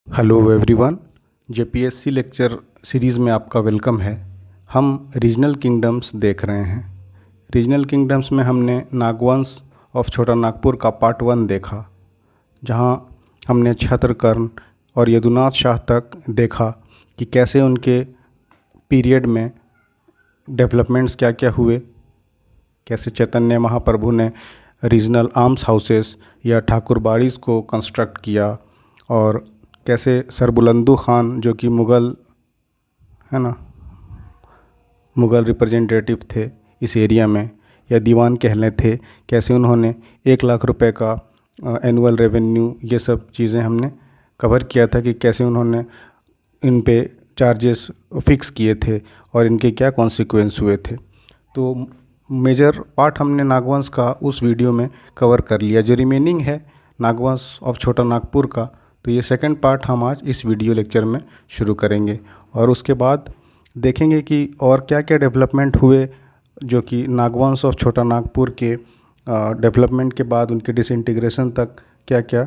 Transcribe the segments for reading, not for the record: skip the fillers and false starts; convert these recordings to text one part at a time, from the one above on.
Hello everyone. JPSC lecture series में आपका welcome है। हम रीजनल किंगडम्स देख रहे हैं। रीजनल किंगडम्स में हमने नागवंश ऑफ छोटा नागपुर का पार्ट 1 देखा, जहां हमने छत्रकर्ण और यदुनाथ शाह तक देखा कि कैसे उनके पीरियड में डेवलपमेंट्स क्या क्या हुए, कैसे चैतन्य महाप्रभु ने रीजनल आर्म्स हाउसेस या ठाकुर बाड़ीज़ को कंस्ट्रक्ट किया, और कैसे सरबुलंदू खान जो कि मुग़ल है ना मुग़ल रिप्रेजेंटेटिव थे इस एरिया में, या दीवान कहले थे, कैसे उन्होंने 1 लाख रुपए का एनुअल रेवेन्यू, ये सब चीज़ें हमने कवर किया था कि कैसे उन्होंने इन पे चार्जेस फिक्स किए थे और इनके क्या कॉन्सिक्वेंस हुए थे। तो मेजर पार्ट हमने नागवंश का उस वीडियो में कवर कर लिया। जो रिमेनिंग है नागवंश ऑफ छोटा नागपुर का, तो ये सेकंड पार्ट हम आज इस वीडियो लेक्चर में शुरू करेंगे, और उसके बाद देखेंगे कि और क्या क्या डेवलपमेंट हुए जो कि नागवंश ऑफ छोटा नागपुर के डेवलपमेंट के बाद उनके डिसइंटीग्रेशन तक क्या क्या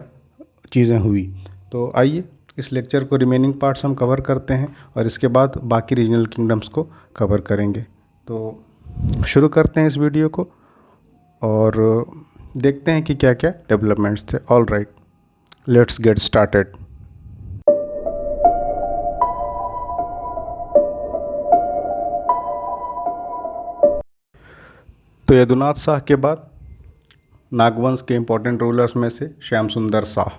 चीज़ें हुई। तो आइए इस लेक्चर को रिमेनिंग पार्ट्स हम कवर करते हैं और इसके बाद बाकी रीजनल किंगडम्स को कवर करेंगे। तो शुरू करते हैं इस वीडियो को और देखते हैं कि क्या क्या डेवलपमेंट्स थे। All right, let's get started. तो यदुनाथ शाह के बाद नागवंश के इम्पोर्टेंट रूलर्स में से श्याम सुंदर शाह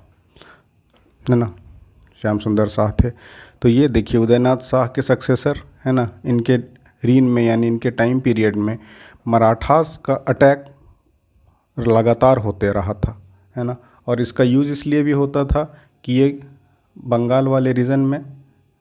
है ना, श्याम सुंदर शाह थे। तो ये देखिए उदयनाथ शाह के सक्सेसर है ना, इनके रीन में यानी इनके टाइम पीरियड में मराठास का अटैक लगातार होते रहा था, है ना। और इसका यूज़ इसलिए भी होता था कि ये बंगाल वाले रीजन में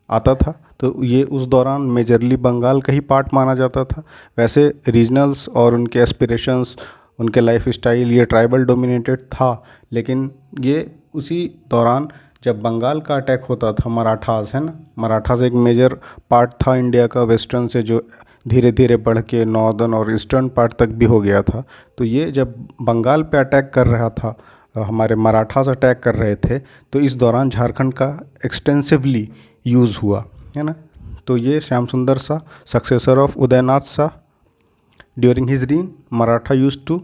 आता था, तो ये उस दौरान मेजरली बंगाल का ही पार्ट माना जाता था। वैसे रीजनल्स और उनके एस्पिरेशंस, उनके लाइफ स्टाइल ये ट्राइबल डोमिनेटेड था, लेकिन ये उसी दौरान जब बंगाल का अटैक होता था मराठास, है ना, मराठास एक मेजर पार्ट था इंडिया का वेस्टर्न से, जो धीरे धीरे बढ़ के नॉर्दर्न और ईस्टर्न पार्ट तक भी हो गया था। तो ये जब बंगाल पे अटैक कर रहा था, हमारे मराठास अटैक कर रहे थे, तो इस दौरान झारखंड का एक्सटेंसिवली यूज़ हुआ, है ना। तो ये Shyam Sundar Shah, successor of Udaynath Shah, during his reign Maratha use to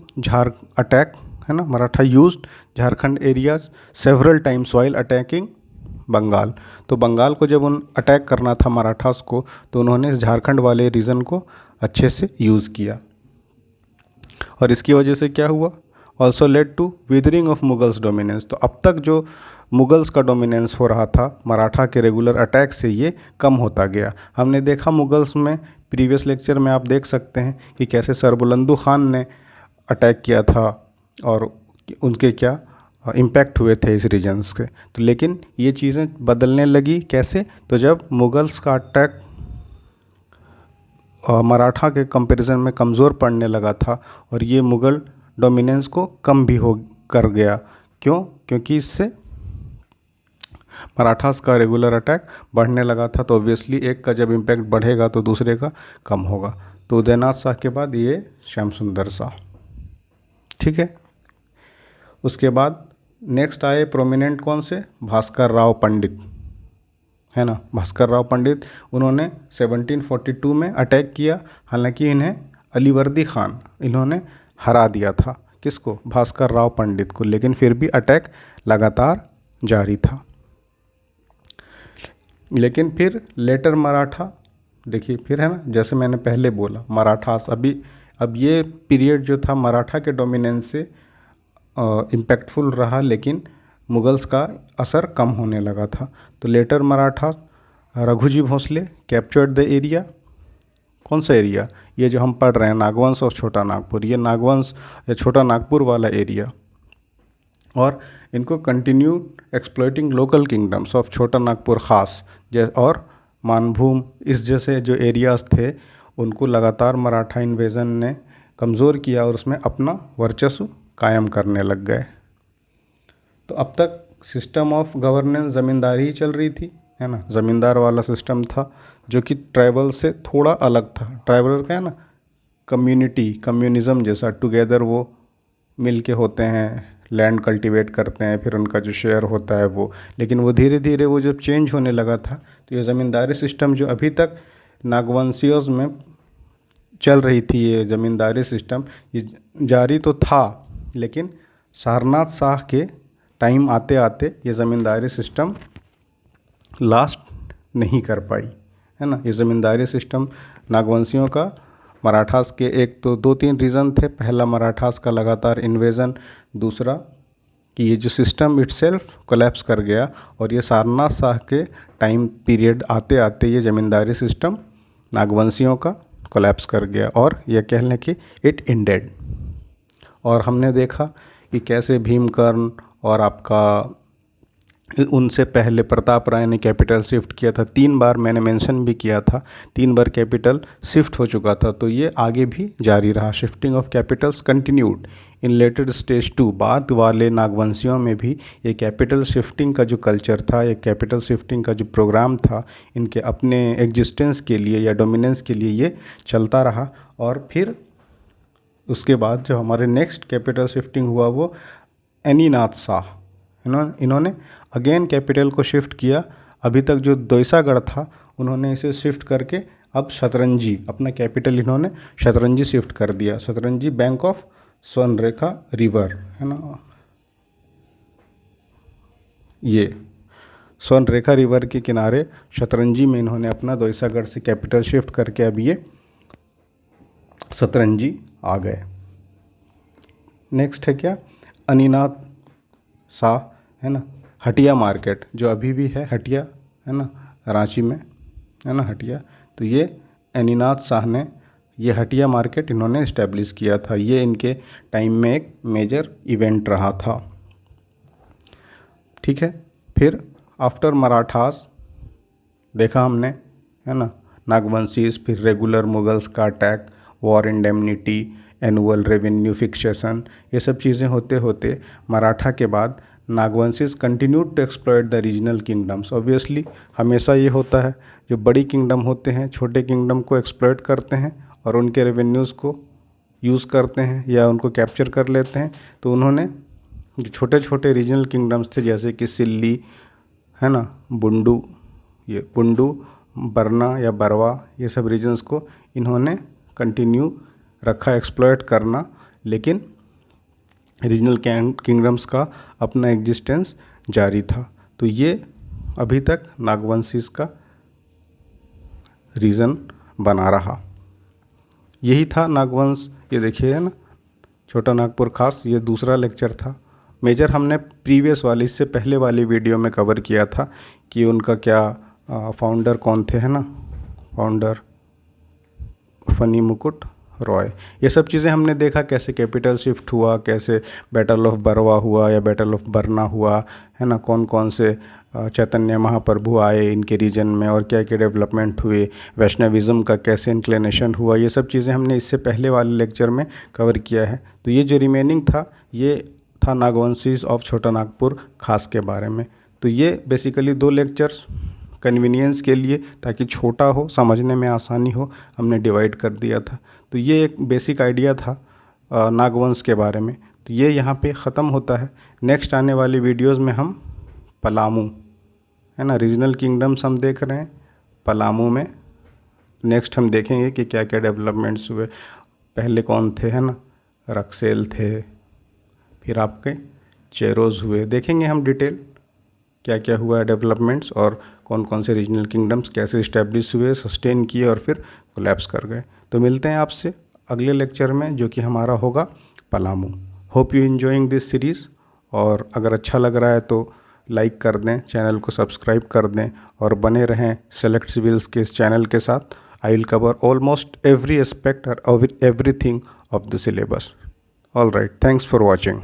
attack, है ना, Maratha used Jharkhand areas several times while attacking Bengal. तो बंगाल को जब उन अटैक करना था मराठास को, तो उन्होंने इस झारखंड वाले रीजन को अच्छे से यूज़ किया, और इसकी वजह से क्या हुआ, also led to withering of Mughals dominance. तो अब तक जो मुगल्स का डोमिनेंस हो रहा था मराठा के रेगुलर अटैक से, ये कम होता गया। हमने देखा मुगल्स में, प्रीवियस लेक्चर में आप देख सकते हैं कि कैसे सरबुलंदू खान ने अटैक किया था और उनके क्या इम्पैक्ट हुए थे इस रीजन्स के। तो लेकिन ये चीज़ें बदलने लगी कैसे, तो जब मुगल्स का अटैक मराठा के कंपैरिजन में कमज़ोर पड़ने लगा था, और ये मुग़ल डोमिनेंस को कम भी हो कर गया। क्यों? क्योंकि इससे मराठास का रेगुलर अटैक बढ़ने लगा था, तो ऑब्वियसली एक का जब इम्पैक्ट बढ़ेगा तो दूसरे का कम होगा। तो उदयनाथ शाह के बाद ये श्याम सुंदर शाह, ठीक है। उसके बाद नेक्स्ट आए प्रोमिनेंट कौन से, भास्कर राव पंडित, है ना। भास्कर राव पंडित, उन्होंने 1742 में अटैक किया। हालांकि इन्हें अलीवर्दी खान इन्होंने हरा दिया था, किसको, भास्कर राव पंडित को, लेकिन फिर भी अटैक लगातार जारी था। लेकिन फिर लेटर मराठा, देखिए फिर है ना, जैसे मैंने पहले बोला मराठास, अब ये पीरियड जो था मराठा के डोमिनेंस से इम्पैक्टफुल रहा, लेकिन मुगल्स का असर कम होने लगा था। तो later Maratha Raghuji Bhonsle captured the area. कौन सा एरिया, ये जो हम पढ़ रहे हैं नागवंश और छोटा नागपुर, ये नागवंश या छोटा नागपुर वाला एरिया, और इनको continue exploiting local kingdoms of छोटा नागपुर खास और मानभूम, इस जैसे जो एरियाज़ थे उनको लगातार मराठा इन्वेजन ने कमज़ोर किया और उसमें अपना वर्चस्व कायम करने लग गए। तो अब तक सिस्टम ऑफ गवर्नेंस ज़मींदारी ही चल रही थी, है ना, ज़मींदार वाला सिस्टम था, जो कि ट्राइबल से थोड़ा अलग था। ट्राइबल का है ना, कम्युनिज़म जैसा, टुगेदर वो मिल के होते हैं, लैंड कल्टीवेट करते हैं, फिर उनका जो शेयर होता है वो, लेकिन वो धीरे धीरे वो जब चेंज होने लगा था तो ये ज़मींदारी सिस्टम जो अभी तक नागवंशियों में चल रही थी, ये ज़मींदारी सिस्टम ये जारी तो था, लेकिन सारनाथ शाह के टाइम आते आते ये ज़मींदारी सिस्टम लास्ट नहीं कर पाई, है ना। ये ज़मींदारी सिस्टम नागवंशियों का मराठास के एक तो 2-3 रीज़न थे। पहला मराठास का लगातार इन्वेज़न, दूसरा कि ये जो सिस्टम इटसेल्फ कोलैप्स कर गया, और ये सारनाथ शाह के टाइम पीरियड आते आते ये ज़मींदारी सिस्टम नागवंशियों का कोलैप्स कर गया, और यह कह लें कि इट एंडेड। और हमने देखा कि कैसे भीमकर्ण और आपका उनसे पहले प्रताप राय ने कैपिटल शिफ्ट किया था। 3 बार मैंने मेंशन भी किया था, 3 बार कैपिटल शिफ्ट हो चुका था, तो ये आगे भी जारी रहा। Shifting of Capitals continued in later stage 2। बाद वाले नागवंशियों में भी ये कैपिटल शिफ्टिंग का जो कल्चर था, ये कैपिटल शिफ्टिंग का जो प्रोग्राम था, इनके अपने एग्जिस्टेंस के लिए या डोमिनेंस के लिए ये चलता रहा। और फिर उसके बाद जो हमारे नेक्स्ट कैपिटल शिफ्टिंग हुआ वो अनीनाथ शाह, इन्होंने अगेन कैपिटल को शिफ्ट किया। अभी तक जो दोईसागढ़ था उन्होंने इसे शिफ्ट करके अब शतरंजी, अपना कैपिटल इन्होंने शतरंजी शिफ्ट कर दिया। शतरंजी बैंक ऑफ स्वर्णरेखा रिवर, है ना, ये स्वर्णरेखा रिवर के किनारे शतरंजी में इन्होंने अपना दोईसागढ़ से कैपिटल शिफ्ट करके अब ये शतरंजी आ गए। नेक्स्ट है क्या, अनीनाथ शाह, है ना। हटिया मार्केट जो अभी भी है हटिया, है ना, रांची में, है ना, हटिया। तो ये अनीनाथ शाह ने ये हटिया मार्केट इन्होंने इस्टेब्लिश किया था। ये इनके टाइम में एक मेजर इवेंट रहा था, ठीक है। फिर आफ्टर मराठास देखा हमने, है ना, नागवंशीज, फिर रेगुलर मुगल्स का attack, war indemnity, annual revenue fixation, ये सब चीज़ें होते होते मराठा के बाद Nagvanshis continued to exploit the regional kingdoms. Obviously हमेशा ये होता है, जो बड़ी किंगडम होते हैं छोटे किंगडम को एक्सप्लॉयट करते हैं और उनके रेवेन्यूज़ को यूज़ करते हैं या उनको कैप्चर कर लेते हैं। तो उन्होंने जो छोटे छोटे रीजनल किंगडम्स थे, जैसे कि सिल्ली, है ना, बुंडू, ये बुंडू, बरना या बरवा, ये सब रीजन्स को इन्होंने कंटिन्यू रखा एक्सप्लॉयट करना, लेकिन रीजनल किंगडम्स का अपना एग्जिस्टेंस जारी था। तो ये अभी तक नागवंशीज का रीज़न बना रहा। यही था नागवंश। ये देखिए, है ना, छोटा नागपुर खास, ये दूसरा लेक्चर था। मेजर हमने प्रीवियस वाली, इससे पहले वाली वीडियो में कवर किया था कि उनका क्या फाउंडर कौन थे, है ना, फाउंडर फनी मुकुट रॉय। ये सब चीज़ें हमने देखा, कैसे कैपिटल शिफ्ट हुआ, कैसे बैटल ऑफ बरवा हुआ या बैटल ऑफ बरना हुआ, है ना, कौन कौन से चैतन्य महाप्रभु आए इनके रीजन में और क्या क्या डेवलपमेंट हुए, वैष्णविज़्म का कैसे इंक्लिनेशन हुआ, ये सब चीज़ें हमने इससे पहले वाले लेक्चर में कवर किया है। तो ये जो रिमेनिंग था, ये था नागवंशीज ऑफ छोटा नागपुर खास के बारे में। तो ये बेसिकली 2 लेक्चर्स कन्वीनियंस के लिए, ताकि छोटा हो, समझने में आसानी हो, हमने डिवाइड कर दिया था। तो ये एक बेसिक आइडिया था नागवंश के बारे में। तो ये यहाँ पे ख़त्म होता है। नेक्स्ट आने वाली वीडियोस में हम पलामू, है ना, रीजनल किंगडम्स हम देख रहे हैं। पलामू में नेक्स्ट हम देखेंगे कि क्या क्या डेवलपमेंट्स हुए। पहले कौन थे, है ना, रक्सेल थे, फिर आपके चेरोज़ हुए। देखेंगे हम डिटेल क्या क्या हुआ डेवलपमेंट्स, और कौन कौन से रीजनल किंगडम्स कैसे इस्टेब्लिश हुए, सस्टेन किए और फिर कोलैप्स कर गए। तो मिलते हैं आपसे अगले लेक्चर में, जो कि हमारा होगा Palamu. Hope you enjoying this series, और अगर अच्छा लग रहा है तो लाइक कर दें, चैनल को सब्सक्राइब कर दें और बने रहें सेलेक्ट सिविल्स के इस चैनल के साथ। I will cover almost every aspect और everything of the syllabus. All right, thanks for watching.